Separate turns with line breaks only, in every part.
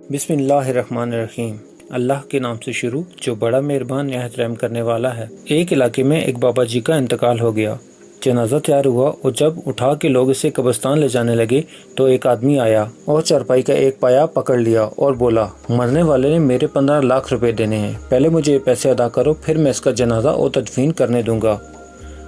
बिस्मिल्लाहिर्रहमानिर्रहीम। अल्लाह के नाम से शुरू जो बड़ा मेहरबान निहायत रहम करने वाला है। एक इलाके में एक बाबा जी का इंतकाल हो गया। जनाजा तैयार हुआ और जब उठा के लोग इसे कब्रिस्तान ले जाने लगे तो एक आदमी आया और चारपाई का एक पाया पकड़ लिया और बोला, मरने वाले ने मेरे 15 लाख रुपए देने हैं, पहले मुझे ये पैसे अदा करो, फिर मैं इसका जनाजा और तदफीन करने दूंगा।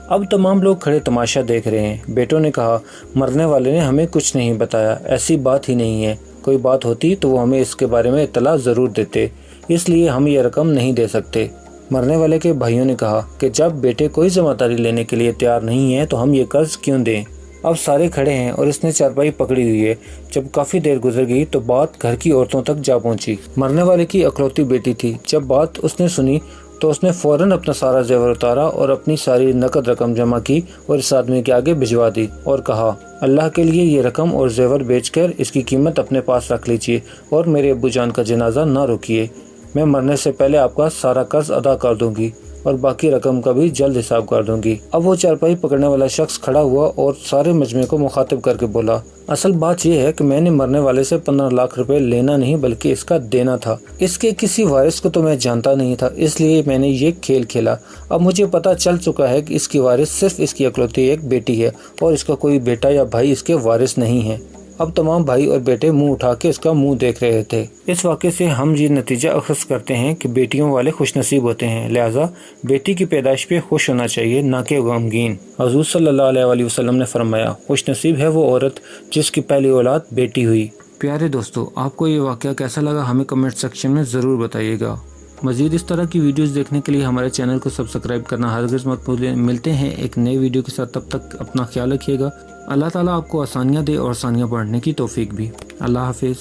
अब तमाम लोग खड़े तमाशा देख रहे हैं। बेटों ने कहा, मरने वाले ने हमें कुछ नहीं बताया, ऐसी बात ही नहीं है, कोई बात होती तो वो हमें इसके बारे में इत्तला ज़रूर देते, इसलिए हम ये रकम नहीं दे सकते। मरने वाले के भाइयों ने कहा कि जब बेटे कोई जिम्मेदारी लेने के लिए तैयार नहीं है तो हम ये कर्ज क्यों दें। अब सारे खड़े हैं और इसने चारपाई पकड़ी हुई है। जब काफ़ी देर गुजर गई तो बात घर की औरतों तक जा पहुंची। मरने वाले की इकलौती बेटी थी। जब बात उसने सुनी तो उसने फ़ौरन अपना सारा जेवर उतारा और अपनी सारी नकद रकम जमा की और इस आदमी के आगे भिजवा दी और कहा, अल्लाह के लिए ये रकम और जेवर बेचकर इसकी कीमत अपने पास रख लीजिए और मेरे अब्बू जान का जनाजा ना रोकिए। मैं मरने से पहले आपका सारा कर्ज अदा कर दूंगी और बाकी रकम का भी जल्द हिसाब कर दूंगी। अब वो चारपाई पकड़ने वाला शख्स खड़ा हुआ और सारे मजमे को मुखातिब करके बोला, असल बात यह है कि मैंने मरने वाले से 15 लाख रुपए लेना नहीं बल्कि इसका देना था। इसके किसी वारिस को तो मैं जानता नहीं था, इसलिए मैंने ये खेल खेला। अब मुझे पता चल चुका है कि इसकी वारिस सिर्फ इसकी इकलौती एक बेटी है और इसका कोई बेटा या भाई इसके वारिस नहीं है। अब तमाम भाई और बेटे मुंह उठा के इसका मुंह देख रहे थे। इस वाक़े से हम ये नतीजा अखज़ करते हैं कि बेटियों वाले खुशनसीब होते हैं, लिहाजा बेटी की पैदाइश पे खुश होना चाहिए, ना कि गमगीन। हुज़ूर सल्लल्लाहु अलैहि वसल्लम ने फरमाया, खुशनसीब है वो औरत जिसकी पहली औलाद बेटी हुई। प्यारे दोस्तों, आपको ये वाक़या कैसा लगा हमें कमेंट सेक्शन में ज़रूर बताइएगा। मज़ीद इस तरह की वीडियोस देखने के लिए हमारे चैनल को सब्सक्राइब करना हरगिज़ मत भूलें। मिलते हैं एक नए वीडियो के साथ, तब तक अपना ख्याल रखिएगा। अल्लाह ताला आपको आसानियाँ दे और आसानियाँ बढ़ने की तौफीक भी। अल्लाह हाफिज़।